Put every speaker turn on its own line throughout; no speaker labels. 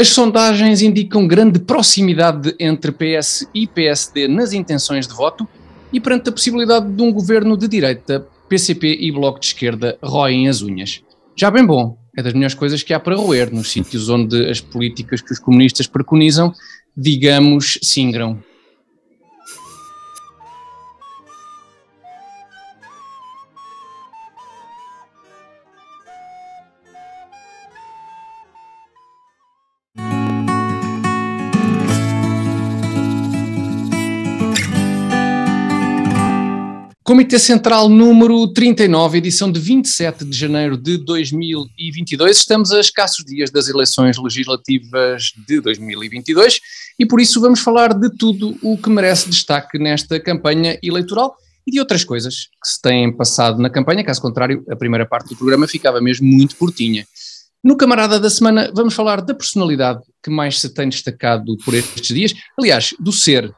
As sondagens indicam grande proximidade entre PS e PSD nas intenções de voto e perante a possibilidade de um governo de direita, PCP e Bloco de Esquerda roem as unhas. Já bem bom, é das melhores coisas que há para roer nos sítios onde as políticas que os comunistas preconizam, digamos, singram. Comitê Central número 39, edição de 27 de janeiro de 2022. Estamos a escassos dias das eleições legislativas de 2022 e por isso vamos falar de tudo o que merece destaque nesta campanha eleitoral e de outras coisas que se têm passado na campanha, caso contrário a primeira parte do programa ficava mesmo muito curtinha. No Camarada da Semana vamos falar da personalidade que mais se tem destacado por estes dias, aliás, do ser,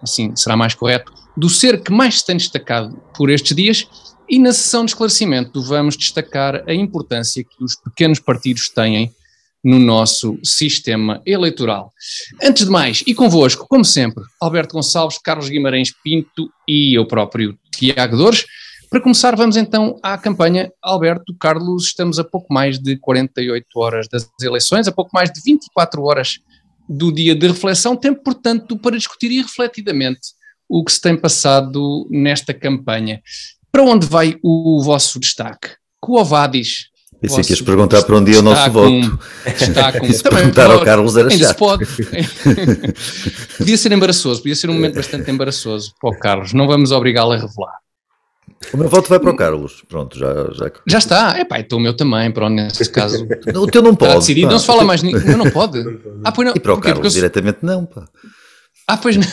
assim será mais correto, do ser que mais se tem destacado por estes dias, e na sessão de esclarecimento vamos destacar a importância que os pequenos partidos têm no nosso sistema eleitoral. Antes de mais, e convosco, como sempre, Alberto Gonçalves, Carlos Guimarães Pinto e eu próprio, Tiago Dores. Para começar, vamos então à campanha. Alberto, Carlos, estamos a pouco mais de 48 horas das eleições, a pouco mais de 24 horas do dia de reflexão, tempo, portanto, para discutir irrefletidamente o que se tem passado nesta campanha. Para onde vai o vosso destaque? Quo vadis?
Pensei que ias perguntar para onde ia o nosso voto. Se perguntar ao Carlos era chato.
Podia ser embaraçoso, podia ser um momento bastante embaraçoso para o Carlos, não vamos obrigá-lo a revelar.
O meu voto vai para o Carlos, pronto,
já está, então o meu também, pronto, nesse caso.
O teu não pode. Está
decidido, não se fala mais nisso, não pode.
Pois não. E para o Carlos diretamente não, pá.
Pois não.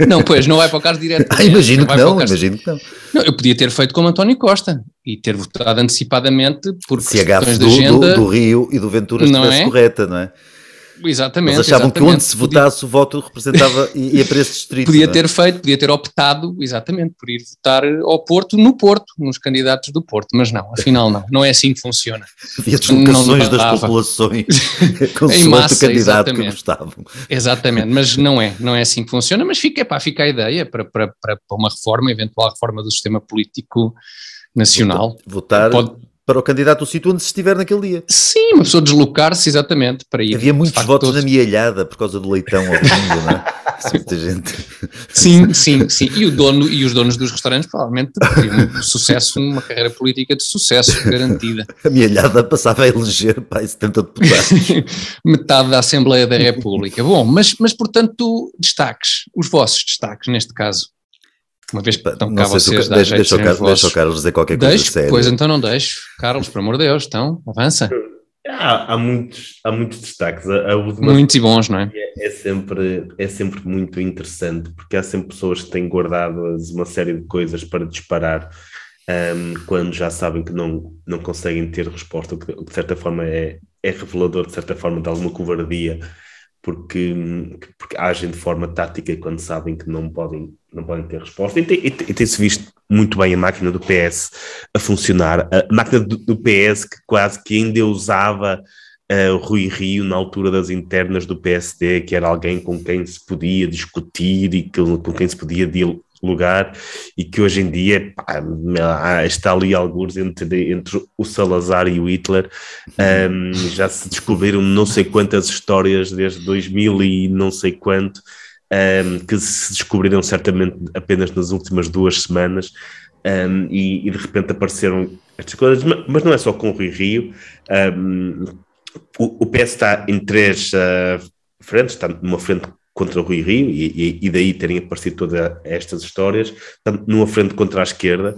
Não, pois, não vai para o Carlos diretamente.
Imagino que não.
Não, eu podia ter feito como António Costa e ter votado antecipadamente porque
se a gafe do Rio e do Ventura estivesse correta, não é?
Exatamente.
Eles achavam que onde se votasse o voto representava, ia para esse distrito.
Podia ter optado, exatamente, por ir votar ao Porto, no Porto, nos candidatos do Porto, mas não, afinal não é assim que funciona.
Havia deslocações das populações consoante o candidato que gostavam.
Exatamente, mas não é assim que funciona, mas fica a ideia para uma reforma, eventual reforma do sistema político nacional.
Votar para o candidato do sítio onde se estiver naquele dia.
Sim, uma pessoa deslocar-se exatamente para ir.
Havia muitos votos na Mielhada por causa do leitão ao domingo, não é? Muita gente.
Sim. E os donos dos restaurantes provavelmente teriam sucesso, uma carreira política de sucesso garantida.
A Mielhada passava a eleger 70 deputados.
Metade da Assembleia da República. Bom, mas portanto, destaques, os vossos destaques neste caso. Uma vez que estão cá vocês,
deixa o Carlos dizer qualquer coisa séria.
Pois então não deixo. Carlos, por amor de Deus, então, avança.
Há muitos destaques.
Muitos e bons, não é?
É sempre muito interessante, porque há sempre pessoas que têm guardado uma série de coisas para disparar quando já sabem que não conseguem ter resposta, o que de certa forma é revelador, de certa forma, de alguma covardia, porque agem de forma tática quando sabem que não podem ter resposta. E tem-se visto muito bem a máquina do PS a funcionar. A máquina do PS que quase que ainda usava o Rui Rio na altura das internas do PSD, que era alguém com quem se podia discutir e com quem se podia dialogar, e que hoje em dia está ali algures entre o Salazar e o Hitler. Já se descobriram não sei quantas histórias desde 2000 e não sei quanto, que se descobriram certamente apenas nas últimas 2 semanas, e de repente apareceram estas coisas, mas não é só com o Rui Rio. O PS está em 3 frentes, está numa frente contra o Rui Rio, e daí terem aparecido todas estas histórias, está numa frente contra a esquerda,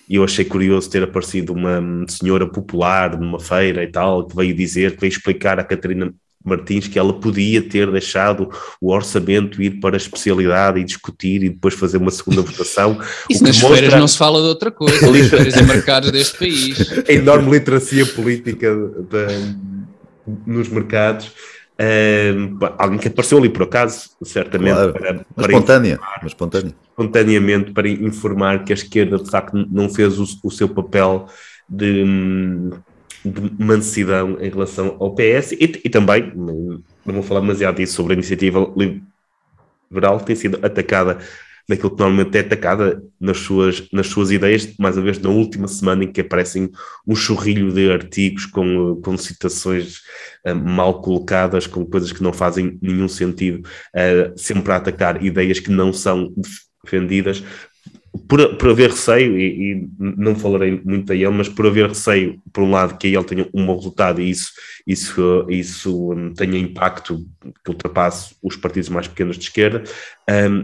e eu achei curioso ter aparecido uma senhora popular numa feira e tal, que veio explicar à Catarina Martins que ela podia ter deixado o orçamento ir para a especialidade e discutir e depois fazer uma segunda votação.
Isso nas feiras não se fala de outra coisa, nas feiras e mercados deste país.
A enorme literacia política nos mercados. Alguém que apareceu ali por acaso, certamente,
claro,
espontaneamente, para informar que a esquerda de facto não fez o seu papel de de mansidão em relação ao PS e também, não vou falar demasiado disso, sobre a iniciativa liberal que tem sido atacada daquilo que normalmente é atacada nas suas ideias, mais uma vez na última semana em que aparecem um chorrilho de artigos com citações mal colocadas, com coisas que não fazem nenhum sentido, sempre a atacar ideias que não são defendidas, por haver receio, e não falarei muito a ele, mas por haver receio, por um lado, que ele tenha um bom resultado e isso tenha impacto que ultrapasse os partidos mais pequenos de esquerda,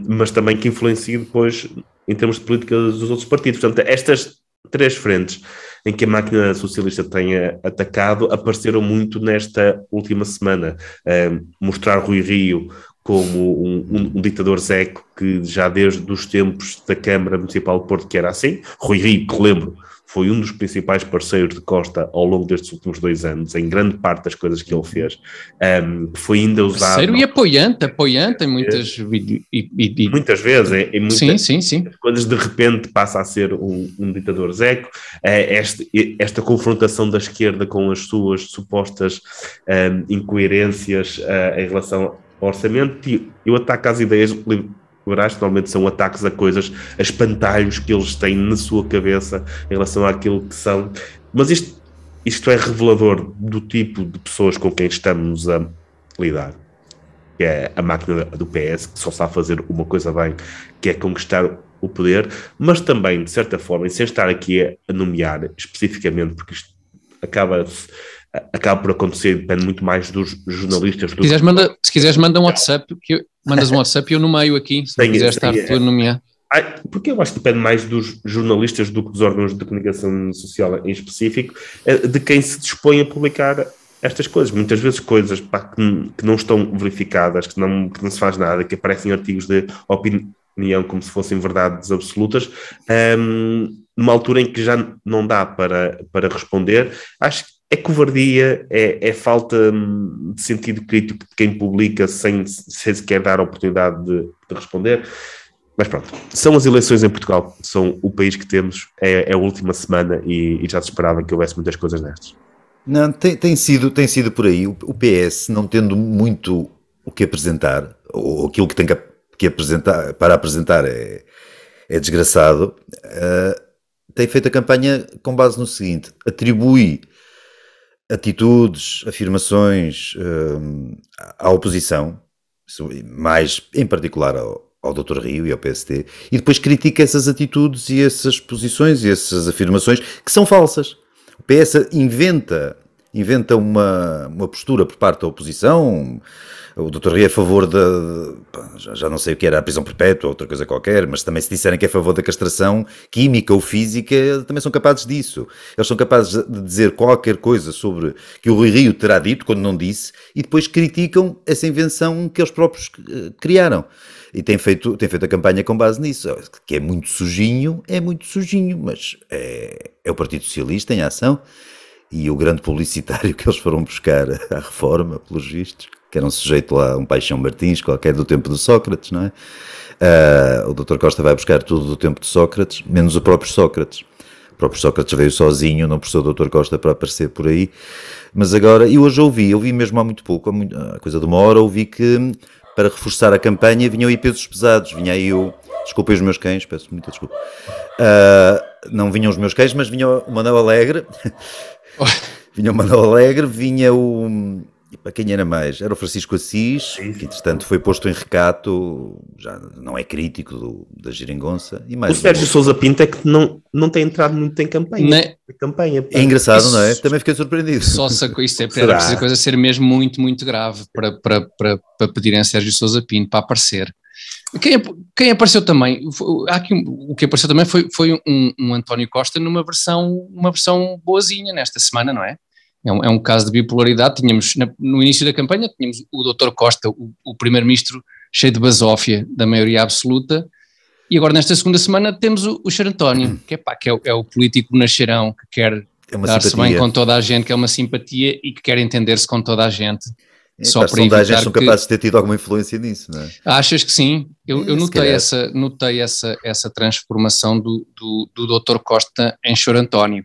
mas também que influencie depois em termos de política dos outros partidos. Portanto, estas três frentes em que a máquina socialista tenha atacado apareceram muito nesta última semana. Mostrar Rui Rio como um ditador zeco que já desde os tempos da Câmara Municipal de Porto que era assim. Rui Rio, que lembro, foi um dos principais parceiros de Costa ao longo destes últimos 2 anos, em grande parte das coisas que ele fez. Foi ainda usado...
Parceiro e apoiante em muitas...
muitas vezes, em muitas
sim.
coisas, de repente passa a ser um ditador zeco. Esta confrontação da esquerda com as suas supostas incoerências em relação ao orçamento, e o ataque às ideias liberais normalmente são ataques a coisas, a espantalhos que eles têm na sua cabeça em relação àquilo que são. Mas isto é revelador do tipo de pessoas com quem estamos a lidar, que é a máquina do PS, que só sabe fazer uma coisa bem, que é conquistar o poder, mas também, de certa forma, e sem estar aqui a nomear especificamente, porque isto acaba por acontecer, depende muito mais dos jornalistas.
Se quiseres, manda um WhatsApp, mandas um WhatsApp e eu nomeio aqui, se não quiseres estar tu a nomear.
Porque eu acho que depende mais dos jornalistas do que dos órgãos de comunicação social em específico, de quem se dispõe a publicar estas coisas. Muitas vezes coisas que não estão verificadas, que não se faz nada, que aparecem artigos de opinião como se fossem verdades absolutas, numa altura em que já não dá para responder. Acho que é covardia, é falta de sentido crítico de quem publica sem sequer dar a oportunidade de responder. Mas pronto, são as eleições em Portugal, são o país que temos, é a última semana e já se esperava que houvesse muitas coisas destas.
Não, tem sido por aí. O PS, não tendo muito o que apresentar, ou aquilo que tem que apresentar, para apresentar é desgraçado, tem feito a campanha com base no seguinte: atribui atitudes, afirmações à oposição, mais em particular ao Dr. Rio e ao PST, e depois critica essas atitudes e essas posições e essas afirmações que são falsas. O PS inventa uma postura por parte da oposição. O Dr. Rio é a favor já não sei o que era, a prisão perpétua, outra coisa qualquer, mas também se disserem que é a favor da castração química ou física, também são capazes disso. Eles são capazes de dizer qualquer coisa sobre que o Rui Rio terá dito, quando não disse, e depois criticam essa invenção que eles próprios criaram. E tem feito a campanha com base nisso, que é muito sujinho, mas é o Partido Socialista em ação, e o grande publicitário que eles foram buscar à reforma, pelos vistos, que era um sujeito lá, um Paixão Martins, qualquer do tempo de Sócrates, não é? O Dr. Costa vai buscar tudo do tempo de Sócrates, menos o próprio Sócrates. O próprio Sócrates veio sozinho, não precisou do Dr. Costa para aparecer por aí. Mas agora, e hoje ouvi mesmo há muito pouco, há coisa de uma hora, ouvi que para reforçar a campanha vinham aí pesos pesados, vinha aí desculpem os meus cães, peço muita desculpa. Não vinham os meus cães, mas vinha o Manuel Alegre, vinha o... Para quem era mais? Era o Francisco Assis, que entretanto foi posto em recato, já não é crítico da geringonça. E mais
o Sérgio Sousa Pinto é que não tem entrado muito em campanha.
É engraçado, não é? Também fiquei surpreendido.
Só sacou isto, era preciso a coisa ser mesmo muito, muito grave para pedirem a Sérgio Sousa Pinto para aparecer. Quem apareceu também, o que apareceu também foi um António Costa numa versão boazinha nesta semana, não é? É um caso de bipolaridade. Tínhamos, no início da campanha, tínhamos o Dr. Costa, o primeiro-ministro cheio de basófia, da maioria absoluta, e agora nesta segunda semana temos o Sr. António, que é o político nascerão, que quer dar-se bem com toda a gente, que é uma simpatia e que quer entender-se com toda a gente. Só
as
para
sondagens
evitar
são
que...
capazes de ter tido alguma influência nisso, não é?
Achas que sim? Eu notei
calhar.
essa transformação do Dr. Costa em Chor António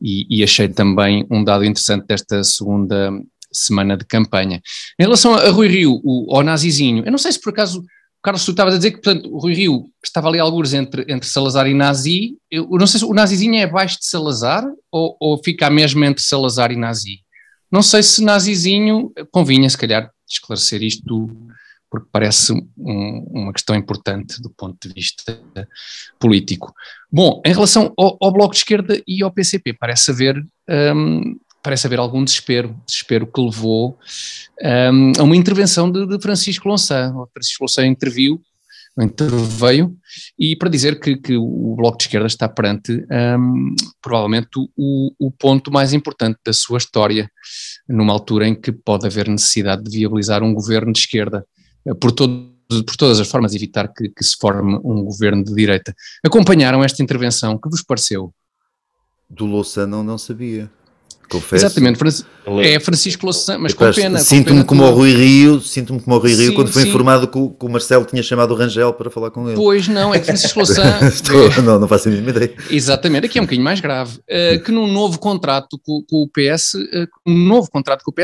e achei também um dado interessante desta segunda semana de campanha. Em relação a Rui Rio, ao Nazizinho, eu não sei se por acaso, Carlos, tu estavas a dizer que, portanto, o Rui Rio estava ali algures entre Salazar e Nazi. Eu não sei se o Nazizinho é abaixo de Salazar ou fica mesmo entre Salazar e Nazi. Não sei se Nazizinho, convinha se calhar esclarecer isto, porque parece uma questão importante do ponto de vista político. Bom, em relação ao Bloco de Esquerda e ao PCP, parece haver algum desespero que levou a uma intervenção de Francisco Louçã. O Francisco Louçã interveio, e para dizer que o Bloco de Esquerda está perante provavelmente o ponto mais importante da sua história, numa altura em que pode haver necessidade de viabilizar um governo de esquerda, por todas as formas evitar que se forme um governo de direita. Acompanharam esta intervenção? Que vos pareceu?
Do Louçã não sabia. Confesso.
Exatamente, é Francisco Louçã, mas com pena.
Sinto-me como ao Rui Rio,
Sim,
quando foi
sim.
informado que o Marcelo tinha chamado o Rangel para falar com ele.
Pois não, é que Francisco Louçã...
não faço a mínima ideia.
Exatamente, aqui é um bocadinho mais grave, que num novo contrato com o PS,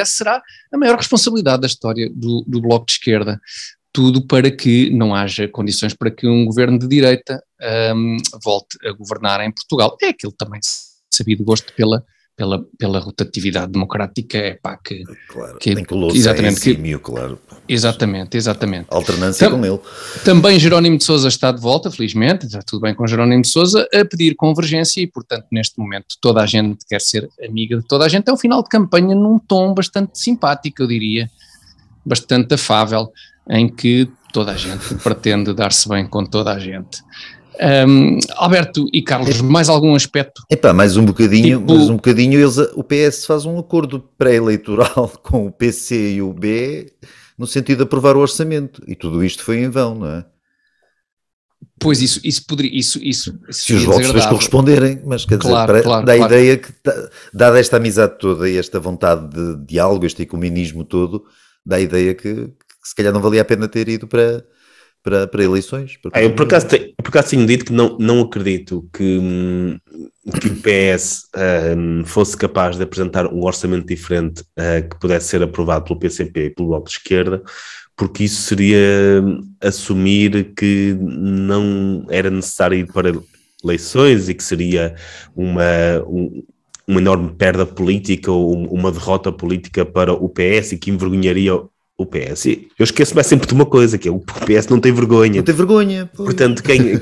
será a maior responsabilidade da história do Bloco de Esquerda. Tudo para que não haja condições para que um governo de direita volte a governar em Portugal. É aquilo também sabido gosto pela rotatividade democrática,
Claro, tem que o Louçã claro.
Exatamente.
Alternância com ele.
Também Jerónimo de Sousa está de volta, felizmente, está tudo bem com Jerónimo de Sousa, a pedir convergência e, portanto, neste momento toda a gente quer ser amiga de toda a gente. É um final de campanha num tom bastante simpático, eu diria, bastante afável, em que toda a gente pretende dar-se bem com toda a gente. Alberto e Carlos, mais algum aspecto?
Mais um bocadinho, o PS faz um acordo pré-eleitoral com o PC e o B no sentido de aprovar o orçamento, e tudo isto foi em vão, não é?
Pois isso poderia, se
os votos depois corresponderem, mas quer dizer, dá a ideia que, dada esta amizade toda e esta vontade de diálogo, este ecumenismo todo, dá a ideia que se calhar não valia a pena ter ido para eleições.
Eu por acaso tenho dito que não acredito que o PS fosse capaz de apresentar um orçamento diferente que pudesse ser aprovado pelo PCP e pelo Bloco de Esquerda, porque isso seria assumir que não era necessário ir para eleições e que seria uma enorme perda política ou uma derrota política para o PS e que envergonharia o PS. Eu esqueço-me sempre de uma coisa, que é o PS não tem vergonha.
Não tem vergonha.
Portanto, quem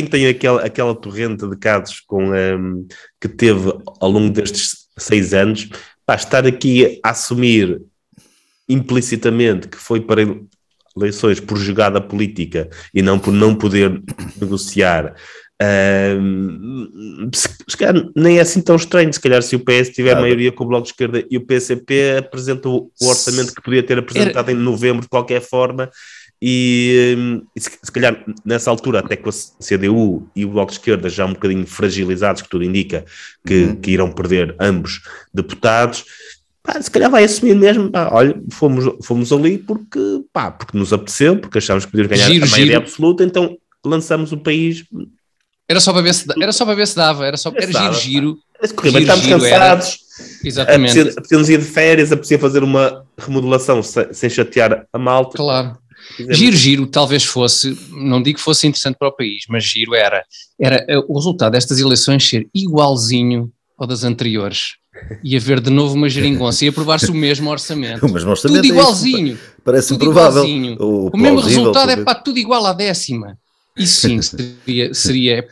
tem aquela torrente de casos que teve ao longo destes 6 anos, estar aqui a assumir implicitamente que foi para eleições por jogada política e não por não poder negociar, se calhar nem é assim tão estranho. Se calhar se o PS tiver maioria com o Bloco de Esquerda e o PCP apresenta o orçamento que podia ter apresentado em novembro de qualquer forma, e se calhar nessa altura até com a CDU e o Bloco de Esquerda já um bocadinho fragilizados, que tudo indica que irão perder ambos deputados, se calhar vai assumir mesmo, olha, fomos ali porque nos apeteceu, porque achámos que podíamos ganhar a maioria absoluta, então lançamos o país.
Era só para ver se dava, era giro.
Estamos cansados.
Exatamente.
Apetecia-nos ir de férias, apetecia fazer uma remodelação sem chatear a malta.
Claro. Giro, talvez fosse, não digo que fosse interessante para o país, mas giro era o resultado destas eleições ser igualzinho ao das anteriores. E haver de novo uma geringonça e aprovar-se o mesmo orçamento. Tudo igualzinho.
Parece improvável.
O mesmo resultado tudo igual à 10ª. Isso sim, seria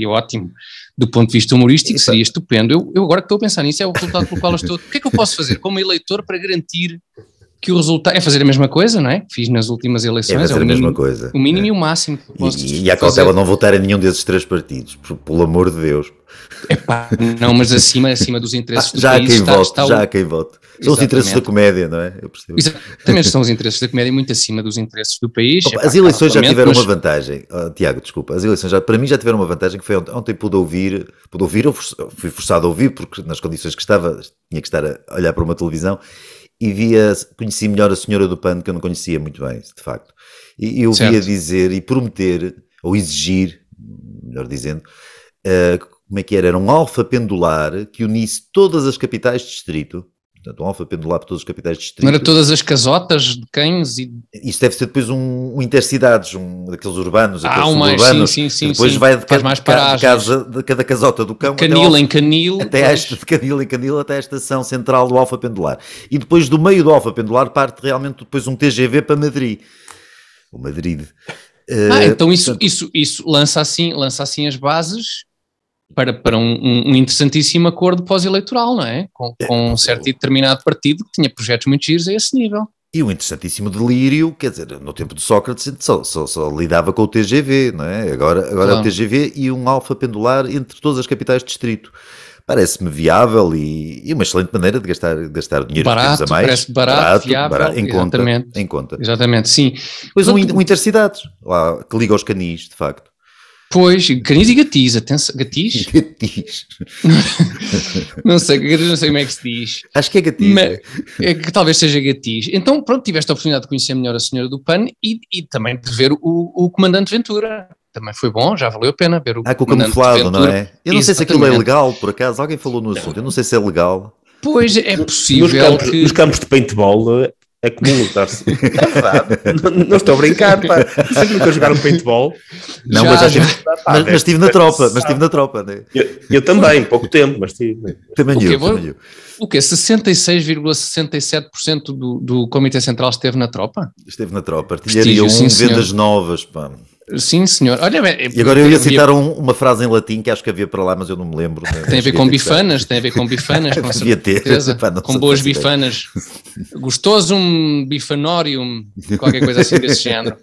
ótimo. Do ponto de vista humorístico, seria estupendo. Eu agora que estou a pensar nisso, é o resultado pelo qual eu estou. O que é que eu posso fazer como eleitor para garantir que o resultado é fazer a mesma coisa, não é? Fiz nas últimas eleições.
É fazer a mesma coisa.
O mínimo e o máximo que posso
e a cautela não votar em nenhum desses 3 partidos, pelo amor de Deus.
Não, mas acima dos interesses do
já
país
já há quem vote. São os interesses da comédia, não é? Eu percebo.
Exatamente, são os interesses da comédia muito acima dos interesses do país.
As eleições já tiveram uma vantagem. Tiago, desculpa. As eleições para mim já tiveram uma vantagem, que foi ontem pude ouvir, eu fui forçado a ouvir, porque nas condições que estava, tinha que estar a olhar para uma televisão, conheci melhor a senhora do PAN, que eu não conhecia muito bem, de facto. E eu via dizer e prometer, ou exigir, melhor dizendo, como é que era? Era um alfa pendular que unisse todas as capitais de distrito. Portanto, um alfa pendular para todas as capitais de distrito.
Não era todas as casotas de cães e...
Isso deve ser depois um intercidades, daqueles urbanos, aqueles
suburbanos. Sim,
depois vai de cada casota do cão.
Canil em canil.
De canil em canil até a estação central do alfa pendular. E depois do meio do alfa pendular parte realmente depois um TGV para Madrid. O Madrid.
Então isso lança assim as bases para um interessantíssimo acordo pós-eleitoral, não é? Com um certo e determinado partido que tinha projetos muito giros a esse nível.
E um interessantíssimo delírio, quer dizer, no tempo de Sócrates só lidava com o TGV, não é? Agora claro. É o TGV e um alfa pendular entre todas as capitais de distrito. Parece-me viável e uma excelente maneira de gastar dinheiro
barato,
a mais.
Parece barato, viável,
em conta.
Exatamente, sim.
Pois um intercidades, lá, que liga aos canis, de facto.
Pois, canis e gatis, atenção, gatis?
Gatis.
não sei como é que se diz.
Acho que é gatis.
É que talvez seja gatis. Então, pronto, tiveste a oportunidade de conhecer melhor a senhora do PAN e também de ver o Comandante Ventura. Também foi bom, já valeu a pena ver o
com o camuflado, não é? Eu não sei se aquilo é legal, por acaso, alguém falou no assunto, eu não sei se é legal.
Pois, é possível
nos campos de paintball é comum lutar-se. É verdade, não estou a brincar, pá. Sei que nunca jogaram paintball.
Não, mas estive na tropa, né?
Eu também, pouco tempo, mas estive.
Também eu.
O quê? 66,67% do Comitê Central esteve na tropa?
Esteve na tropa, artilharia vendas novas, pá.
Sim, senhor. Olha,
e agora eu ia citar uma frase em latim que acho que havia para lá, mas eu não me lembro.
Tem a ver com bifanas, com certeza. Com boas bifanas. Gostosum bifanorium, qualquer coisa assim desse género.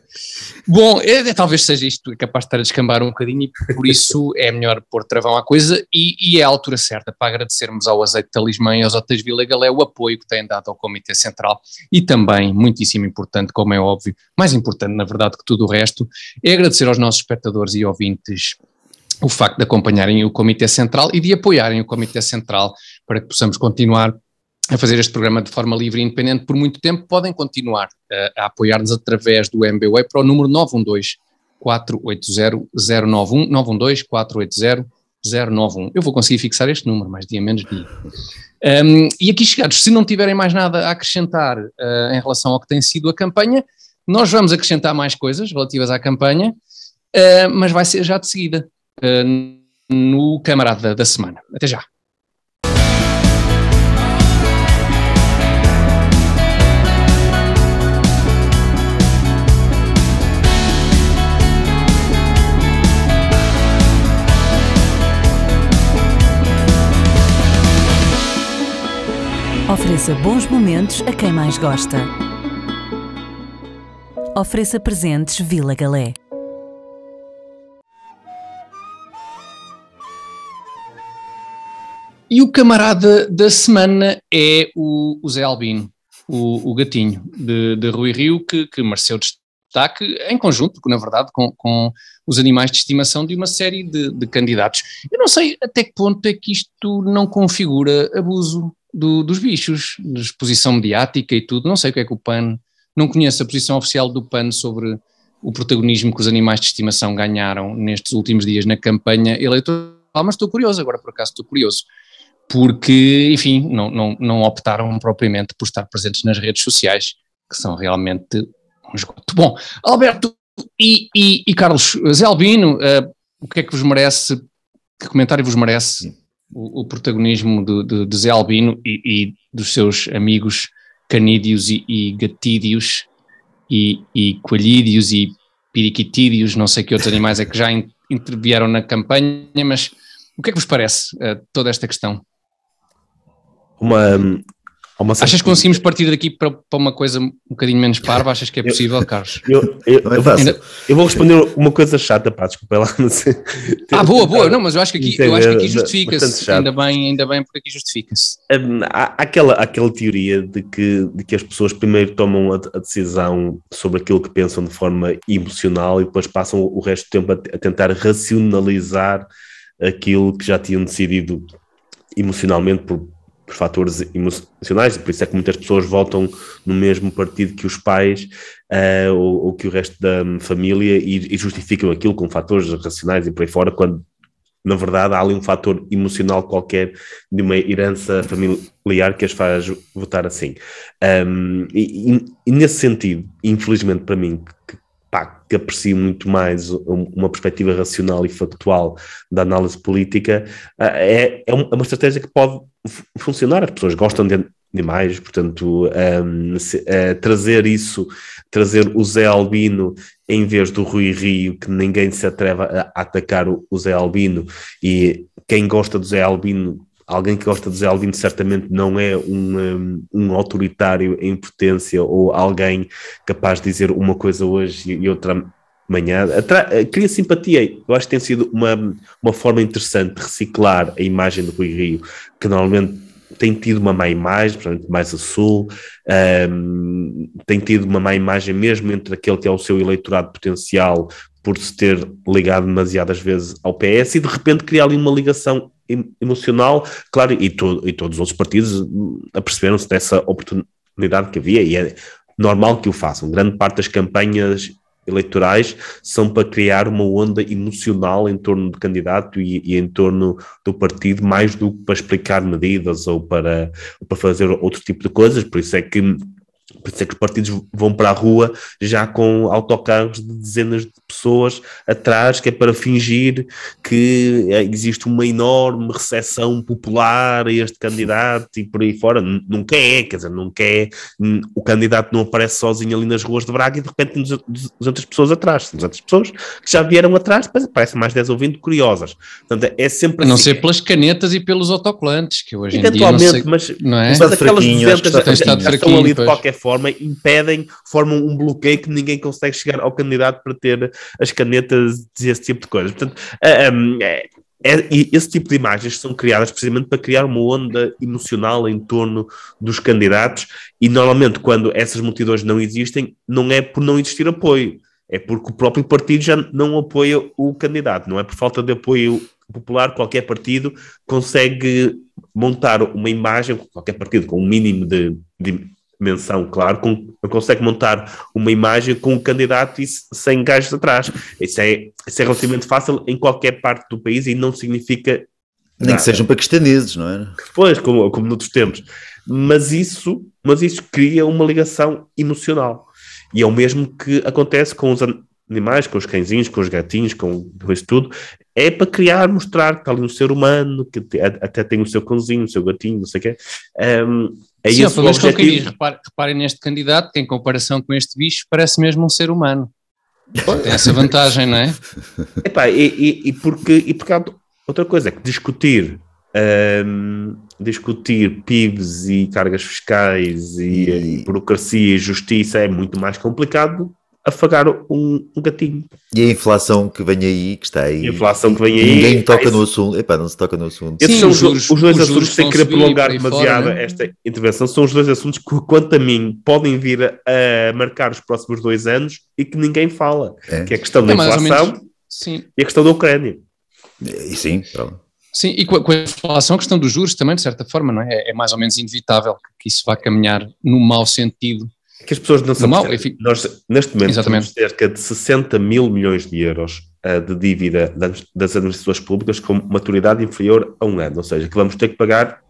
Bom, talvez seja isto capaz de estar a descambar um bocadinho e por isso é melhor pôr travão à coisa e é a altura certa para agradecermos ao Azeite Talismã e aos Hotéis Vila Galé o apoio que têm dado ao Comitê Central e também, muitíssimo importante, como é óbvio, mais importante na verdade que tudo o resto, é agradecer aos nossos espectadores e ouvintes o facto de acompanharem o Comitê Central e de apoiarem o Comitê Central para que possamos continuar a fazer este programa de forma livre e independente por muito tempo. Podem continuar a apoiar-nos através do MBWay para o número 912-480-091, 912-480-091. Eu vou conseguir fixar este número, mais dia menos dia. E aqui chegados, se não tiverem mais nada a acrescentar em relação ao que tem sido a campanha, nós vamos acrescentar mais coisas relativas à campanha, mas vai ser já de seguida, no Camarada da Semana. Até já.
Ofereça bons momentos a quem mais gosta. Ofereça presentes Vila Galé.
E o camarada da semana é o Zé Albino, o gatinho de Rui Rio, que mereceu destaque em conjunto, na verdade, com os animais de estimação de uma série de candidatos. Eu não sei até que ponto é que isto não configura abuso dos bichos, de exposição mediática e tudo. Não sei o que é que o PAN, não conheço a posição oficial do PAN sobre o protagonismo que os animais de estimação ganharam nestes últimos dias na campanha eleitoral, mas estou curioso, agora por acaso estou curioso, porque, enfim, não optaram propriamente por estar presentes nas redes sociais, que são realmente um esgoto. Bom, Alberto e Carlos, Zé Albino, o que é que vos merece, que comentário vos merece o protagonismo de Zé Albino e dos seus amigos canídeos e gatídeos e coelhídeos e periquitídeos, não sei que outros animais é que já intervieram na campanha, mas o que é que vos parece toda esta questão? Achas que conseguimos partir daqui para uma coisa um bocadinho menos parva? Achas que é possível, Carlos?
Eu vou responder uma coisa chata, pá, desculpa lá, não sei.
Boa, não, mas eu acho que aqui justifica-se, ainda bem porque aqui justifica-se.
Há aquela teoria de que as pessoas primeiro tomam a decisão sobre aquilo que pensam de forma emocional e depois passam o resto do tempo a tentar racionalizar aquilo que já tinham decidido emocionalmente por fatores emocionais, e por isso é que muitas pessoas votam no mesmo partido que os pais ou que o resto da família e justificam aquilo com fatores racionais e por aí fora, quando na verdade há ali um fator emocional qualquer de uma herança familiar que as faz votar assim. E nesse sentido, infelizmente para mim, que aprecio muito mais uma perspectiva racional e factual da análise política, é uma estratégia que pode funcionar. As pessoas gostam de animais, portanto, trazer o Zé Albino em vez do Rui Rio, que ninguém se atreve a atacar o Zé Albino, e quem gosta do Zé Albino, alguém que gosta do Zé Albino certamente não é um autoritário em potência ou alguém capaz de dizer uma coisa hoje e outra amanhã. Cria simpatia. Eu acho que tem sido uma forma interessante de reciclar a imagem do Rui Rio, que normalmente tem tido uma má imagem, principalmente mais a sul, tem tido uma má imagem mesmo entre aquele que é o seu eleitorado potencial por se ter ligado demasiadas vezes ao PS e de repente criar ali uma ligação emocional, claro, e todos os outros partidos aperceberam-se dessa oportunidade que havia e é normal que o façam. Grande parte das campanhas eleitorais são para criar uma onda emocional em torno do candidato e em torno do partido, mais do que para explicar medidas ou para fazer outro tipo de coisas. Por isso é que os partidos vão para a rua já com autocarros de dezenas de pessoas atrás, que é para fingir que existe uma enorme recepção popular a este candidato e por aí fora. Nunca é, quer dizer, nunca é. O candidato não aparece sozinho ali nas ruas de Braga e de repente tem 200 pessoas atrás. 200 pessoas que já vieram atrás, depois aparecem mais 10 ou 20 curiosas. Portanto, é sempre
a não ser pelas canetas e pelos autocolantes, que hoje em dia
não sei, mas aquelas 200 já estão ali de qualquer forma, impedem, formam um bloqueio que ninguém consegue chegar ao candidato para ter as canetas e esse tipo de coisas. Portanto, esse tipo de imagens são criadas precisamente para criar uma onda emocional em torno dos candidatos e normalmente quando essas multidões não existem, não é por não existir apoio, é porque o próprio partido já não apoia o candidato, não é por falta de apoio popular. Qualquer partido consegue montar uma imagem, qualquer partido com um mínimo de menção, claro, consegue montar uma imagem com um candidato e sem gajos atrás. Isso é relativamente fácil em qualquer parte do país e não significa
nem nada. Que sejam paquistaneses, não é?
Pois, como noutros tempos. Mas isso cria uma ligação emocional. E é o mesmo que acontece com os animais, com os cãezinhos, com os gatinhos, com isso tudo. É para mostrar que está ali um ser humano, que até tem o seu cãozinho, o seu gatinho, não sei o quê.
Sim, esse o objetivo. Reparem neste candidato, que em comparação com este bicho parece mesmo um ser humano. Tem essa vantagem, não é?
Epá, porque há outra coisa, é que discutir PIBs e cargas fiscais e burocracia e justiça é muito mais complicado afagar um gatinho.
E a inflação que vem aí, que está aí.
A inflação que vem aí.
Ninguém toca no assunto. Epá, não se toca no assunto.
Esses são os dois assuntos, sem querer prolongar demasiado esta intervenção, são os dois assuntos que, quanto a mim, podem vir a marcar os próximos 2 anos e que ninguém fala. Que é a questão da inflação e a questão da Ucrânia.
E sim, pronto.
Sim, e com a inflação, a questão dos juros também, de certa forma, não é? É mais ou menos inevitável que isso vá caminhar no mau sentido.
Que as pessoas não sabem. Nós, neste momento, temos cerca de 60 mil milhões de euros de dívida das administrações públicas com maturidade inferior a 1 ano, ou seja, que vamos ter que pagar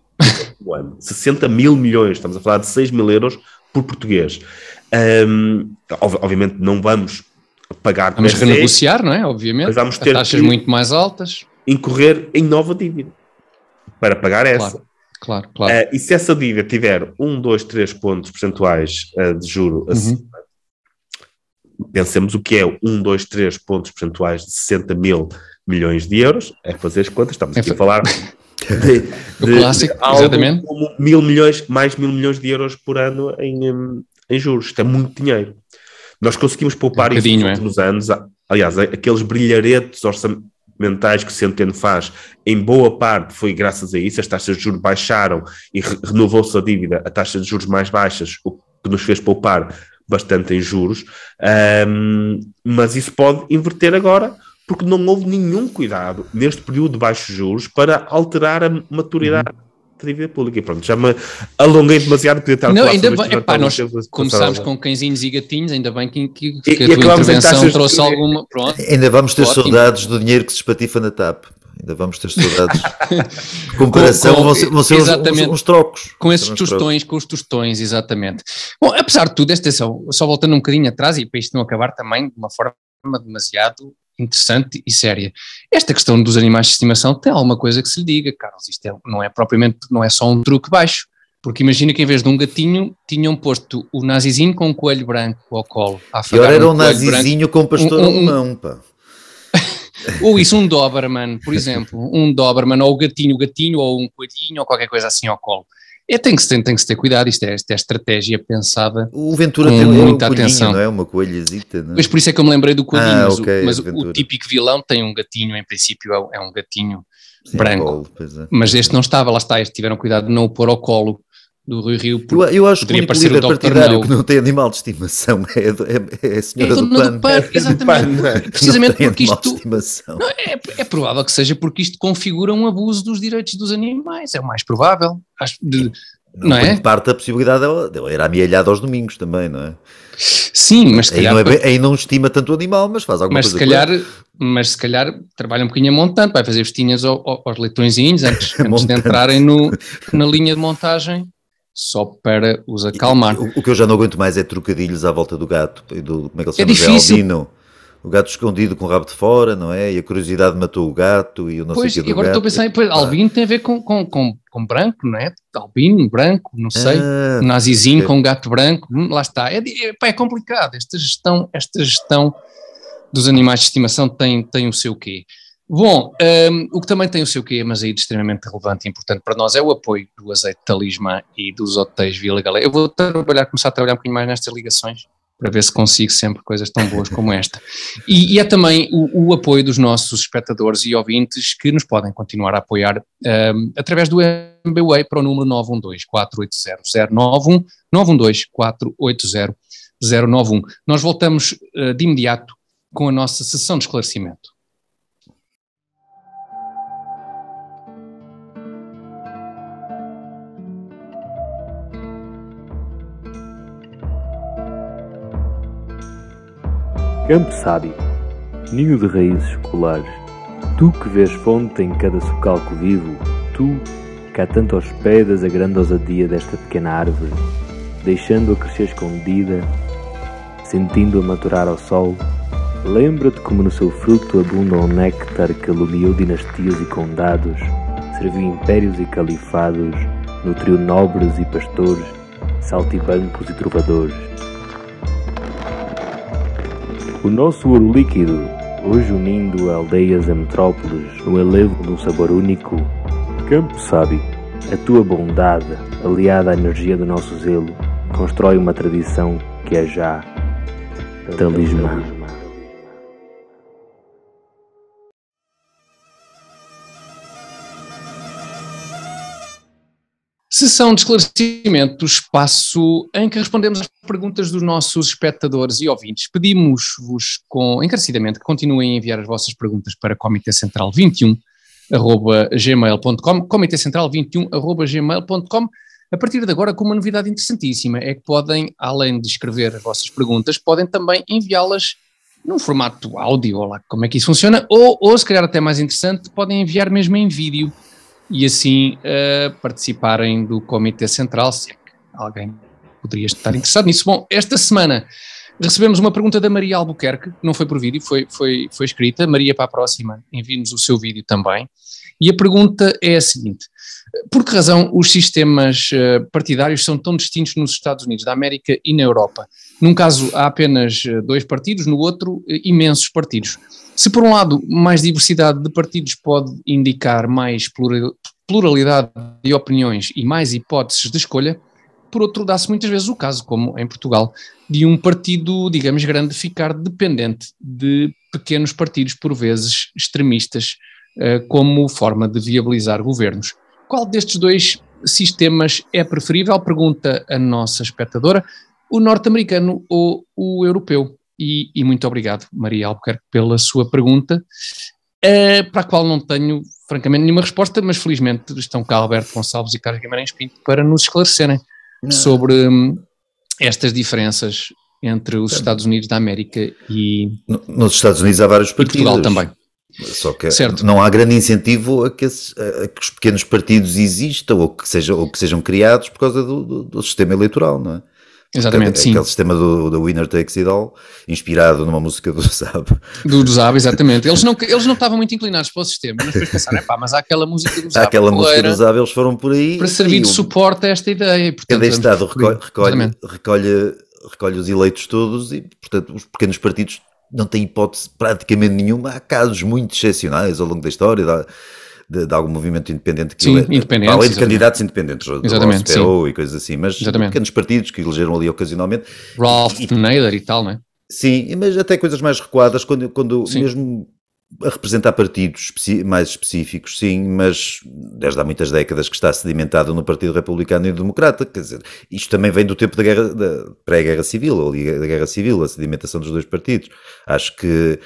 um ano. 60 mil milhões, estamos a falar de 6 mil euros por português. Obviamente não vamos pagar...
Vamos renegociar, não é? Obviamente, mas vamos ter taxas muito mais altas.
Incorrer em nova dívida para pagar essa.
Claro.
E se essa dívida tiver 1, 2, 3 pontos percentuais de juro acima, pensemos o que é 1, 2, 3 pontos percentuais de 60 mil milhões de euros, é fazer as contas, estamos aqui a falar de
clássico,
algo
exatamente.
Como mais 1.000 milhões de euros por ano em juros. Isto é muito dinheiro. Nós conseguimos poupar isso nos últimos anos. Aliás, aqueles brilharetes orçamentais que o Centeno faz, em boa parte foi graças a isso. As taxas de juros baixaram e renovou-se a dívida a taxas de juros mais baixas, o que nos fez poupar bastante em juros, mas isso pode inverter agora, porque não houve nenhum cuidado neste período de baixos juros para alterar a maturidade dívida pública. E pronto, já me alonguei demasiado, podia estar a falar
ainda
sobre
bem, nós começámos com cãezinhos e gatinhos, ainda bem que a tua intervenção trouxe alguma... Pronto,
ainda vamos ter saudades do dinheiro que se espatifa na TAP. Ainda vamos ter saudades. Comparação vão ser uns trocos.
Com esses tostões, com os tostões, exatamente. Bom, apesar de tudo, só voltando um bocadinho atrás, e para isto não acabar também de uma forma demasiado interessante e séria. Esta questão dos animais de estimação tem alguma coisa que se lhe diga, Carlos. Isto não é só um truque baixo. Porque imagina que em vez de um gatinho, tinham posto o nazizinho com um coelho branco ao colo.
E agora era um nazizinho com pastor alemão, pá.
Ou isso, um Doberman, por exemplo, um Doberman, ou o gatinho, ou um coelhinho, ou qualquer coisa assim ao colo. Tem que se ter cuidado, isto é estratégia pensada.
O Ventura tem muita atenção. Não é? Uma coelhazita, não é?
Mas por isso é que eu me lembrei do coelhinho, mas o típico vilão tem um gatinho, em princípio é um gatinho branco.
Colo,
mas este não estava, lá está, este tiveram cuidado de não o pôr ao colo do Rui Rio.
Eu acho que o único líder partidário que não tem animal de estimação é a senhora do PAN.
Exatamente, precisamente porque isto... Não, é provável que seja porque isto configura um abuso dos direitos dos animais, é o mais provável. Não é?
Parte da possibilidade dela ir amealhada aos domingos também, não é?
Sim, mas se calhar...
Aí não estima tanto o animal, mas faz alguma coisa.
Mas se calhar trabalha um bocadinho a montante, vai fazer vestinhas aos leitõezines antes de entrarem na linha de montagem. Só para os acalmar.
O que eu já não aguento mais é trocadilhos à volta do gato. Como é que ele se chama?
Difícil.
Albino. O gato escondido com o rabo de fora, não é? E a curiosidade matou o gato e eu não sei o que é do
agora
gato.
Estou a pensar, albino tem a ver com branco, não é? Albino, branco, não sei. Nazizinho com gato branco, lá está. É complicado. Esta gestão dos animais de estimação tem o seu quê. Bom, o que também tem o seu quê, mas aí de extremamente relevante e importante para nós é o apoio do azeite Talismã e dos hotéis Vila Galé. Eu vou começar a trabalhar um bocadinho mais nestas ligações para ver se consigo sempre coisas tão boas como esta. E é também o apoio dos nossos espectadores e ouvintes que nos podem continuar a apoiar através do MBWay para o número 912-480-091, 912-480-091. Nós voltamos de imediato com a nossa sessão de esclarecimento.
Campo Sábio, ninho de raízes escolares, tu que vês fonte em cada socalco vivo, tu que há tanto hospedas a grande ousadia desta pequena árvore, deixando-a crescer escondida, sentindo-a maturar ao sol, lembra-te como no seu fruto abunda um néctar que alumiou dinastias e condados, serviu impérios e califados, nutriu nobres e pastores, saltibancos e trovadores. O nosso ouro líquido, hoje unindo aldeias a metrópoles no elevo de um sabor único, Campo Sábio, a tua bondade, aliada à energia do nosso zelo, constrói uma tradição que é já Talismã.
Sessão de esclarecimento, espaço em que respondemos às perguntas dos nossos espectadores e ouvintes. Pedimos-vos encarecidamente que continuem a enviar as vossas perguntas para comitecentral21@gmail.com, comitecentral21@gmail.com. A partir de agora, com uma novidade interessantíssima, é que podem, além de escrever as vossas perguntas, podem também enviá-las num formato áudio, ou lá como é que isso funciona, ou se calhar até mais interessante, podem enviar mesmo em vídeo. E assim participarem do Comitê Central, se é que alguém poderia estar interessado nisso. Bom, esta semana recebemos uma pergunta da Maria Albuquerque, não foi por vídeo, foi escrita. Maria, para a próxima, envie-nos o seu vídeo também. E a pergunta é a seguinte: por que razão os sistemas partidários são tão distintos nos Estados Unidos da América e na Europa? Num caso há apenas 2 partidos, no outro imensos partidos. Se por um lado mais diversidade de partidos pode indicar mais pluralidade de opiniões e mais hipóteses de escolha, por outro dá-se muitas vezes o caso, como em Portugal, de um partido, digamos, grande ficar dependente de pequenos partidos, por vezes extremistas, como forma de viabilizar governos. Qual destes 2 sistemas é preferível? Pergunta a nossa espectadora, o norte-americano ou o europeu? E muito obrigado, Maria Albuquerque, pela sua pergunta. para a qual não tenho, francamente, nenhuma resposta, mas felizmente estão cá Alberto Gonçalves e Carlos Guimarães Pinto para nos esclarecerem sobre estas diferenças entre os Estados Unidos da América e...
Nos Estados Unidos há vários partidos.
Portugal também.
Só que não há grande incentivo a que os pequenos partidos existam ou que sejam criados por causa do sistema eleitoral, não é?
Exatamente, sim.
Aquele sistema do Winner Takes It All, inspirado numa música do Zab.
Do Zab, exatamente. Eles não estavam muito inclinados para o sistema, mas depois pensaram, mas há aquela música do Zab.
Eles foram por aí.
Para servir de suporte a esta ideia. E, portanto,
cada Estado recolhe os eleitos todos e, portanto, os pequenos partidos não têm hipótese praticamente nenhuma. Há casos muito excepcionais ao longo da história de algum movimento independente que
independente,
além de candidatos independentes
exatamente,
e coisas assim, mas pequenos partidos que elegeram ali ocasionalmente.
Ralph Nader e tal, não é?
Sim, mas até coisas mais recuadas, quando mesmo a representar partidos mais específicos, sim, mas desde há muitas décadas que está sedimentado no Partido Republicano e Democrata, quer dizer, isto também vem do tempo da pré-guerra civil, ou da guerra civil, a sedimentação dos dois partidos. Acho que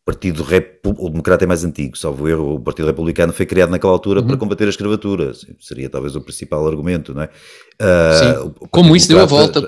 o Democrata é mais antigo, salvo erro, o Partido Republicano foi criado naquela altura para combater a escravatura, seria talvez o principal argumento, não é?
Como isso deu a volta,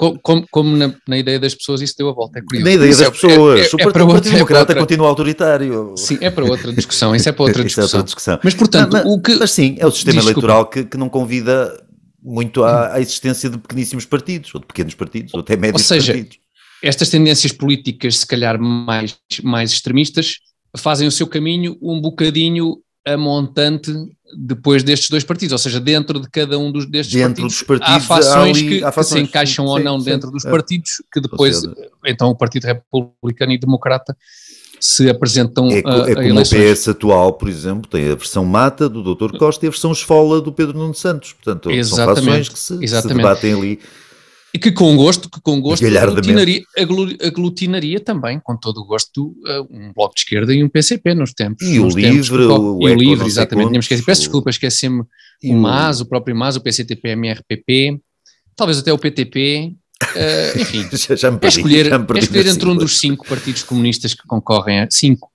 como na ideia das pessoas isso deu a volta, é curioso.
Na ideia das pessoas, o Partido Democrata continua autoritário.
Sim, é para outra discussão, isso é para outra discussão. Mas portanto,
mas sim, é o sistema eleitoral que não convida muito à existência de pequeníssimos partidos, ou de pequenos partidos, ou até médios partidos.
Estas tendências políticas, se calhar mais extremistas, fazem o seu caminho um bocadinho a montante depois destes dois partidos, ou seja, dentro de cada um destes partidos há fações que se encaixam ou não dentro dos partidos, que depois, então o Partido Republicano e Democrata se apresentam a
como
eleições.
O PS atual, por exemplo, tem a versão mata do Dr. Costa e a versão esfola do Pedro Nuno Santos, portanto são fações que se debatem ali.
E que com gosto aglutinaria também, com todo o gosto, um Bloco de Esquerda e um PCP nos tempos.
E o Livre,
exatamente. Peço desculpa, esqueci-me o próprio MAS, o PCTP-MRPP, talvez até o PTP, enfim.
já me perdi,
escolher entre um dos 5 partidos comunistas que concorrem a... 5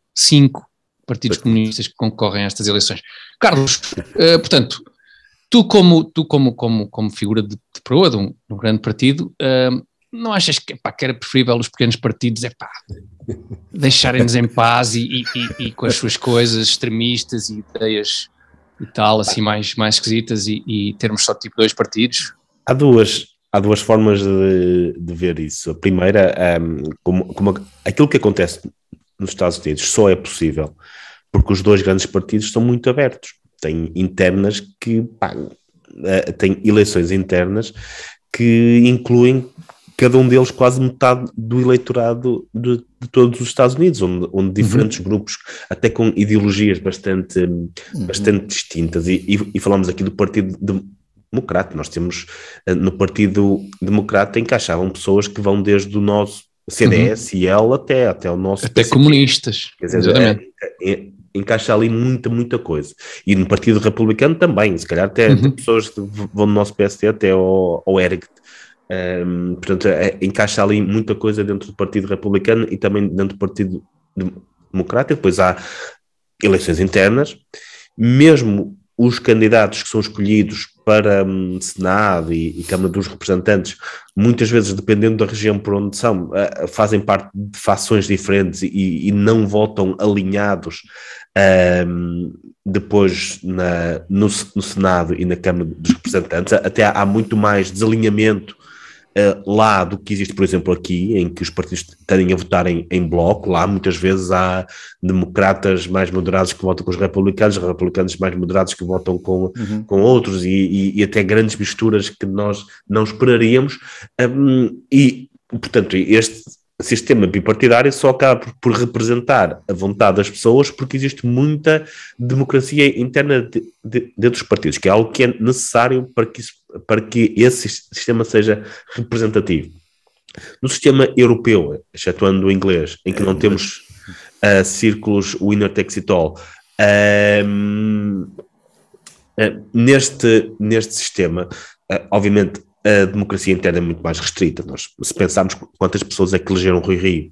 partidos comunistas que concorrem a estas eleições. Carlos, portanto... Tu como figura de proa de um grande partido, não achas que era preferível os pequenos partidos deixarem-nos em paz e com as suas coisas extremistas e ideias e tal, assim mais esquisitas e termos só tipo 2 partidos?
Há duas formas de ver isso. A primeira, como aquilo que acontece nos Estados Unidos só é possível porque os 2 grandes partidos são muito abertos. Tem internas tem eleições internas que incluem cada um deles quase metade do eleitorado de todos os Estados Unidos, onde diferentes grupos, até com ideologias bastante distintas, e falamos aqui do Partido Democrata. Nós temos no Partido Democrata encaixavam pessoas que vão desde o nosso CDS e L até o nosso
até PCP. Comunistas,
quer dizer, encaixa ali muita coisa. E no Partido Republicano também, se calhar até pessoas que vão do nosso PSD até ao ERG. Portanto, encaixa ali muita coisa dentro do Partido Republicano e também dentro do Partido Democrata. E depois há eleições internas, mesmo os candidatos que são escolhidos para Senado e Câmara dos Representantes, muitas vezes, dependendo da região por onde são, fazem parte de fações diferentes e não votam alinhados depois no Senado e na Câmara dos Representantes. Até há muito mais desalinhamento lá do que existe, por exemplo, aqui, em que os partidos tendem a votar em bloco. Lá muitas vezes há democratas mais moderados que votam com os republicanos mais moderados que votam com outros, e até grandes misturas que nós não esperaríamos, e portanto este sistema bipartidário só acaba por representar a vontade das pessoas porque existe muita democracia interna dentro dos partidos, que é algo que é necessário para que esse sistema seja representativo. No sistema europeu, excetuando o inglês, em que não temos círculos winner takes it all, neste sistema, obviamente, a democracia interna é muito mais restrita. Se pensarmos quantas pessoas é que elegeram Rui Rio,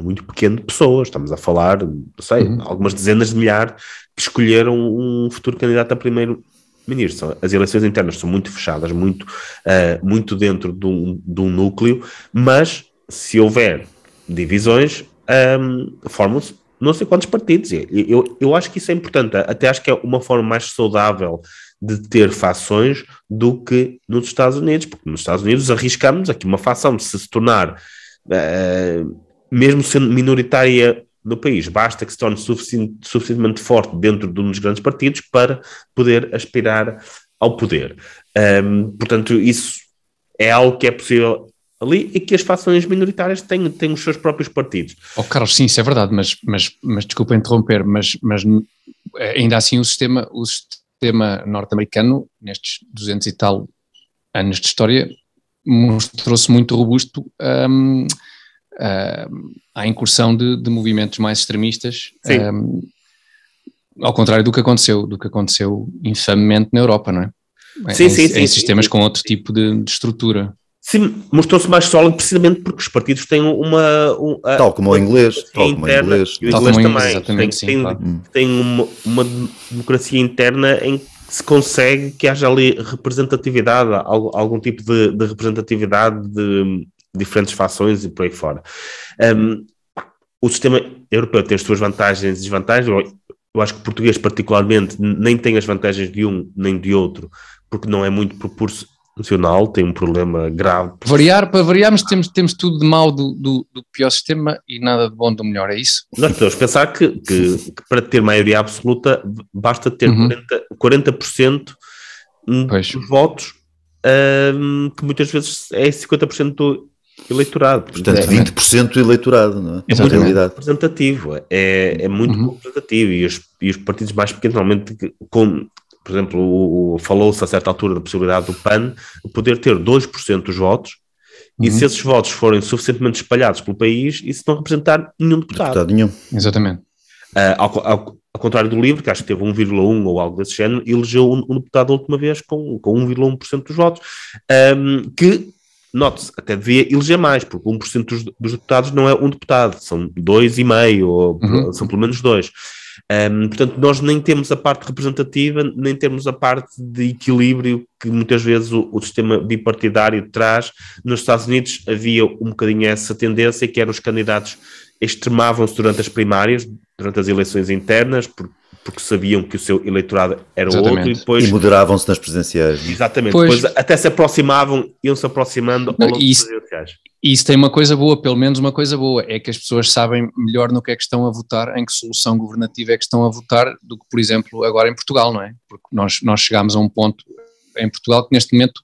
muito pequeno de pessoas, estamos a falar, não sei, algumas dezenas de milhares que escolheram um futuro candidato a primeiro-ministro. As eleições internas são muito fechadas, muito dentro de um núcleo, mas se houver divisões, formam-se não sei quantos partidos. Eu acho que isso é importante, até acho que é uma forma mais saudável de ter fações do que nos Estados Unidos, porque nos Estados Unidos arriscamos aqui uma fação de se tornar, mesmo sendo minoritária no país, basta que se torne suficientemente forte dentro de um dos grandes partidos para poder aspirar ao poder. Portanto, isso é algo que é possível ali e que as fações minoritárias têm os seus próprios partidos.
Carlos, sim, isso é verdade, mas desculpa interromper, mas ainda assim o sistema norte-americano, nestes 200 e tal anos de história, mostrou-se muito robusto à incursão de movimentos mais extremistas, ao contrário do que aconteceu infamemente na Europa, não é?
Sim,
em sistemas com outro tipo de estrutura.
Sim, mostrou-se mais sólido precisamente porque os partidos têm
tal como o inglês.
E o inglês também tem uma democracia interna em que se consegue que haja ali representatividade, algum tipo de representatividade de diferentes fações e por aí fora. O sistema europeu tem as suas vantagens e desvantagens. Eu acho que o português particularmente nem tem as vantagens de um nem de outro, porque não é muito proporcional, tem um problema grave.
Para variarmos, temos tudo de mau do pior sistema e nada de bom do melhor, é isso?
Nós podemos pensar que para ter maioria absoluta basta ter 40% dos votos, que muitas vezes é 50% do eleitorado.
Portanto, 20% do eleitorado, não é?
É muito representativo, é muito representativo, e os partidos mais pequenos, normalmente, por exemplo, falou-se a certa altura da possibilidade do PAN poder ter 2% dos votos, e se esses votos forem suficientemente espalhados pelo país, isso não representar nenhum deputado.
Nenhum.
Exatamente.
Ao contrário do LIVRE, que acho que teve 1,1 ou algo desse género, elegeu um deputado a última vez com 1,1% dos votos, que, note-se, até devia eleger mais, porque 1% dos deputados não é um deputado, são 2,5, ou são pelo menos 2. Portanto, nós nem temos a parte representativa, nem temos a parte de equilíbrio que muitas vezes o sistema bipartidário traz. Nos Estados Unidos havia um bocadinho essa tendência, que eram os candidatos extremavam-se durante as primárias, durante as eleições internas, porque sabiam que o seu eleitorado era outro,
e moderavam-se nas presidenciais.
Exatamente, depois até se aproximavam, iam-se aproximando ao longo das presidenciais.
E isso tem uma coisa boa, pelo menos uma coisa boa, é que as pessoas sabem melhor no que é que estão a votar, em que solução governativa é que estão a votar, do que, por exemplo, agora em Portugal, não é? Porque nós chegámos a um ponto em Portugal que neste momento,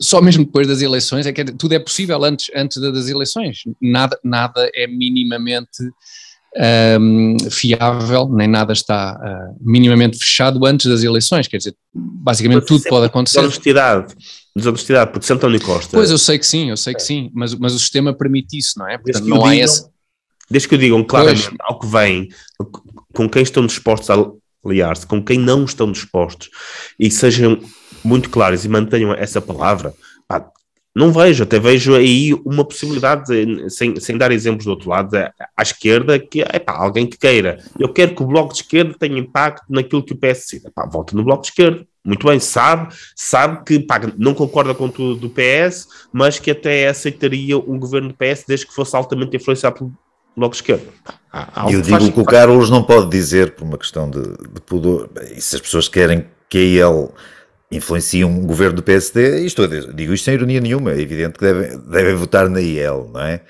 só mesmo depois das eleições, tudo é possível antes das eleições, nada é minimamente fiável, nem nada está minimamente fechado antes das eleições, quer dizer, basicamente tudo pode acontecer.
Desonestidade, porque se António Costa...
Pois, eu sei que sim, mas o sistema permite isso, não é? Portanto, não há esse...
Desde que o digam claramente ao que vem, com quem estão dispostos a aliar-se, com quem não estão dispostos, e sejam muito claros e mantenham essa palavra, não até vejo aí uma possibilidade, sem dar exemplos do outro lado, à esquerda, que alguém que queira, eu quero que o Bloco de Esquerda tenha impacto naquilo que o PS decide. Vota no Bloco de Esquerda. Muito bem, sabe que não concorda com tudo do PS, mas que até aceitaria um governo do PS desde que fosse altamente influenciado pelo Bloco de Esquerda.
Eu digo que o Carlos não pode dizer, por uma questão de pudor, e se as pessoas querem que ele influencie um governo do PSD, digo isto sem ironia nenhuma, é evidente que devem votar na IEL, não é?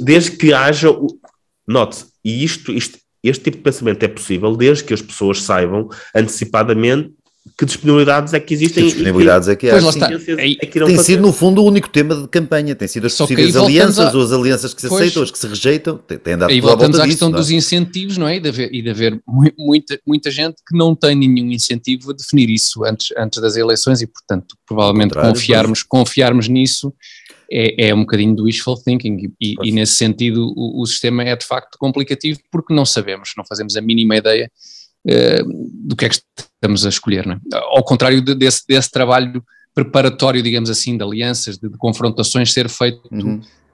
Desde que haja, note, e este tipo de pensamento é possível desde que as pessoas saibam antecipadamente que disponibilidades é que existem.
Que disponibilidades é que há.
Pois lá está.
Tem sido, no fundo, o único tema de campanha. Tem sido as possíveis alianças, ou as alianças que se aceitam, as que se rejeitam. Tem dado
aí voltamos à questão dos incentivos, não é? E de haver muita gente que não tem nenhum incentivo a definir isso antes das eleições e, portanto, provavelmente confiarmos nisso é um bocadinho do wishful thinking e nesse sentido o sistema é de facto complicativo porque não sabemos, não fazemos a mínima ideia do que é que estamos a escolher, não é? Ao contrário desse trabalho preparatório, digamos assim, de alianças, de confrontações ser feito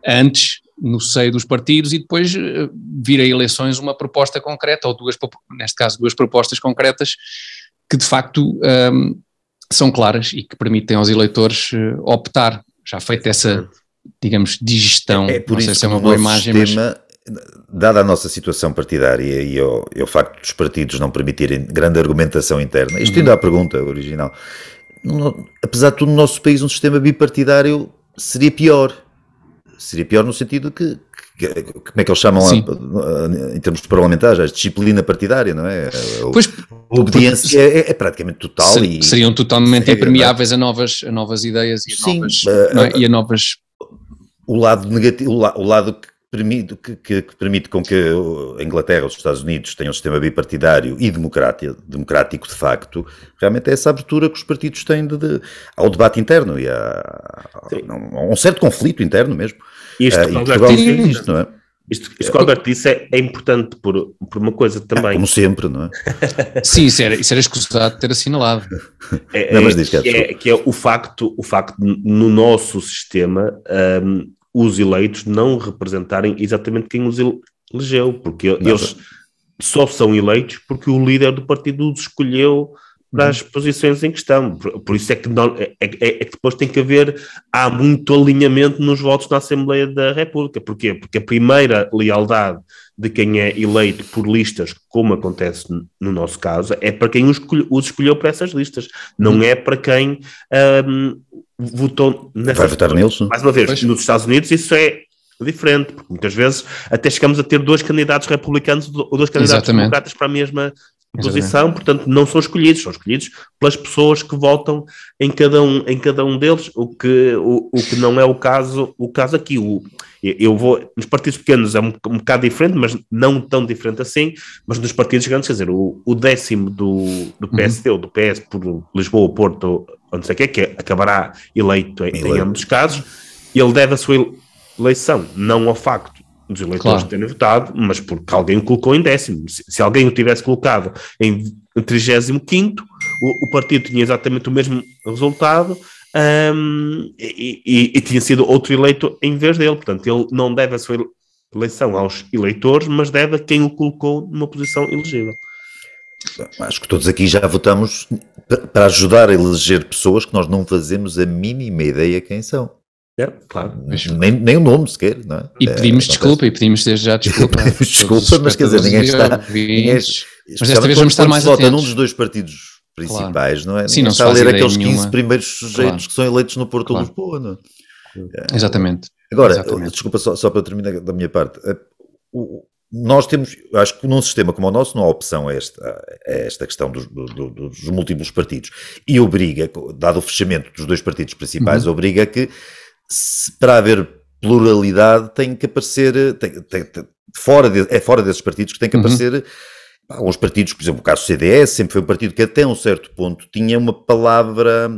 antes no seio dos partidos e depois vir a eleições uma proposta concreta, ou neste caso duas propostas concretas, que de facto são claras e que permitem aos eleitores optar, já feita essa, digamos, digestão.
Por
não
isso
sei se é
que
uma
no
boa
nosso
imagem,
sistema, dada a nossa situação partidária e o facto dos partidos não permitirem grande argumentação interna, isto ainda é a pergunta original, apesar de tudo, no nosso país um sistema bipartidário seria pior. Seria pior no sentido que como é que eles chamam em termos parlamentares, a disciplina partidária, não é? A obediência é praticamente total.
Seriam totalmente impermeáveis a novas ideias e a novas...
O lado negativo, o lado que permite com que a Inglaterra, os Estados Unidos tenham um sistema bipartidário e democrático de facto, realmente é essa abertura que os partidos têm ao debate interno e a um certo conflito interno mesmo.
Isto que o Alberto disse é importante por uma coisa também.
Como sempre, não é?
Sim, isso era escusado de ter assinalado.
Que é o facto no nosso sistema, os eleitos não representarem exatamente quem os elegeu, porque eles só são eleitos porque o líder do partido os escolheu para as posições em questão. Por isso é que depois tem que há muito alinhamento nos votos na Assembleia da República. Porquê? Porque a primeira lealdade de quem é eleito por listas, como acontece no nosso caso, é para quem os escolheu para essas listas, não é para quem votou nessas.
Vai votar neles?
Mais uma vez, nos Estados Unidos isso é diferente, porque muitas vezes até chegamos a ter 2 candidatos republicanos ou 2 candidatos democratas para a mesma posição, portanto não são escolhidos pelas pessoas que votam em cada um deles, o que não é o caso aqui. Eu vou, nos partidos pequenos é um bocado diferente, mas não tão diferente assim, mas nos partidos grandes, quer dizer, o 10º do PSD ou do PS por Lisboa, Porto, ou não sei o que acabará eleito em ambos os casos, ele deve a sua eleição não ao facto dos eleitores terem votado, mas porque alguém o colocou em 10º. Se alguém o tivesse colocado em 35º, o partido tinha exatamente o mesmo resultado e tinha sido outro eleito em vez dele. Portanto, ele não deve a sua eleição aos eleitores, mas deve a quem o colocou numa posição elegível.
Acho que todos aqui já votamos para ajudar a eleger pessoas que nós não fazemos a mínima ideia quem são.
Claro.
Nem o nome sequer, não é?
E pedimos desculpa, e pedimos desde já desculpa.
Desculpa, mas quer dizer, ninguém está.
Mas desta vez vamos estar mais
atentos.
Vota
num dos 2 partidos principais, não é?
Sim, não
está a ler aqueles 15
nenhuma.
primeiros sujeitos que são eleitos no Porto ou Lisboa, não é?
Exatamente.
Agora, desculpa, só para terminar da minha parte. Nós temos, acho que num sistema como o nosso não há opção a esta questão dos múltiplos partidos. E obriga, dado o fechamento dos 2 partidos principais, obriga que, para haver pluralidade, tem que aparecer, fora desses partidos que tem que aparecer alguns partidos, por exemplo, o caso do CDS, sempre foi um partido que até um certo ponto tinha uma palavra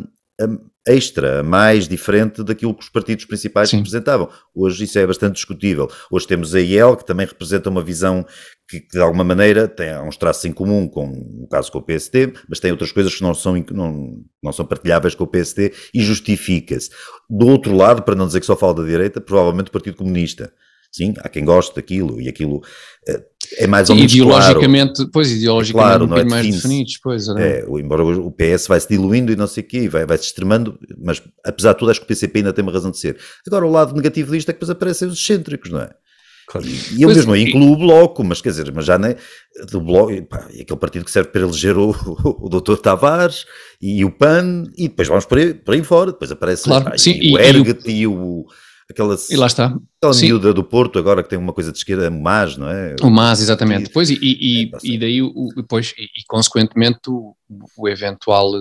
extra, mais diferente daquilo que os partidos principais representavam. Hoje isso é bastante discutível. Hoje temos a IEL, que também representa uma visão que de alguma maneira tem uns traços em comum, no caso com o PSD, mas tem outras coisas que não são partilháveis com o PSD e justifica-se. Do outro lado, para não dizer que só falo da direita, provavelmente o Partido Comunista. Sim, há quem goste daquilo e aquilo é mais ou menos
ideologicamente,
claro.
Pois, ideologicamente claro, um bocadinho mais definidos, pois.
Embora o PS vai se diluindo e não sei o quê, vai se extremando, mas apesar de tudo acho que o PCP ainda tem uma razão de ser. Agora o lado negativo disto é que depois aparecem os excêntricos, não é? Claro. E eu mesmo aí incluo o Bloco, mas quer dizer, mas já nem do Bloco, e aquele partido que serve para eleger o Dr. Tavares e o PAN, e depois vamos por aí fora, depois aparece o Erget e o...
E lá está.
Aquela miúda do Porto agora que tem uma coisa de esquerda, o MAS, não é?
O MAS, exatamente. Depois, e daí, consequentemente, o eventual...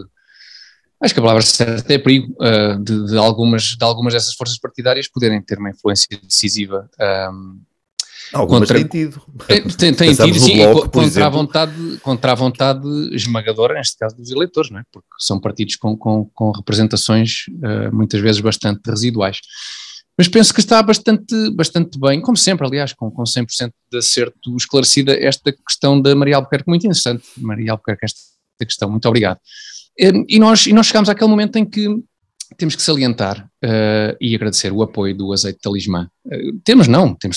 Acho que a palavra certa é perigo de algumas dessas forças partidárias poderem ter uma influência decisiva.
Algumas têm tido.
Tem tido, sim, contra a vontade esmagadora, neste caso, dos eleitores, não é? Porque são partidos com representações muitas vezes bastante residuais. Mas penso que está bastante bem, como sempre, aliás, com 100% de acerto esclarecida esta questão da Maria Albuquerque, muito interessante, Maria Albuquerque, esta questão, muito obrigado. E nós chegámos àquele momento em que temos que salientar e agradecer o apoio do Azeite Talismã. Temos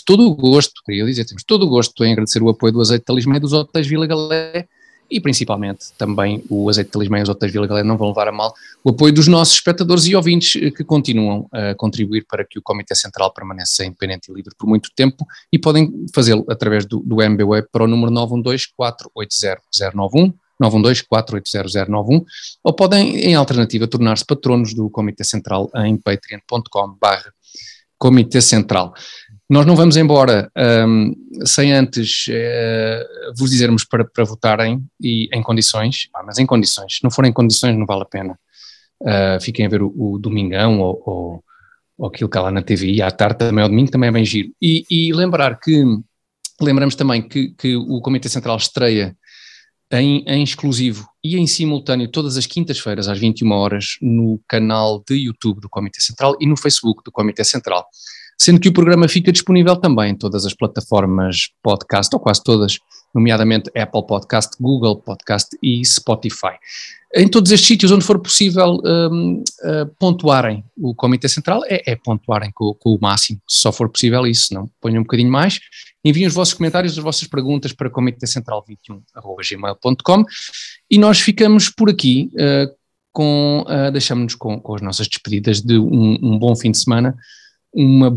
todo o gosto, queria dizer, temos todo o gosto em agradecer o apoio do Azeite Talismã e dos hotéis Vila Galé, e principalmente também o Azeite Talismã e os hotéis Vila Galé não vão levar a mal o apoio dos nossos espectadores e ouvintes que continuam a contribuir para que o Comitê Central permaneça independente e livre por muito tempo, e podem fazê-lo através do MBWeb para o número 912-480-091, 912-480-091, ou podem, em alternativa, tornar-se patronos do Comitê Central em patreon.com/Comitê Central. Nós não vamos embora sem antes vos dizermos para votarem e em condições, mas em condições, se não forem condições não vale a pena. Fiquem a ver o Domingão ou aquilo que há lá na TVI, à tarde também, ao domingo também é bem giro. E lembramos também que o Comitê Central estreia em exclusivo e em simultâneo todas as quintas-feiras às 21 horas no canal de YouTube do Comitê Central e no Facebook do Comitê Central, sendo que o programa fica disponível também em todas as plataformas podcast, ou quase todas, nomeadamente Apple Podcast, Google Podcast e Spotify. Em todos estes sítios onde for possível pontuarem o Comitê Central, é pontuarem com o máximo, se só for possível isso, não ponham um bocadinho mais. Enviem os vossos comentários, as vossas perguntas para comitecentral21@gmail.com, e nós ficamos por aqui, deixamos-nos com as nossas despedidas de um bom fim de semana, um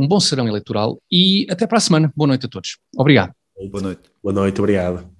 bom serão eleitoral, e até para a semana. Boa noite a todos. Obrigado.
Boa noite.
Boa noite, obrigado.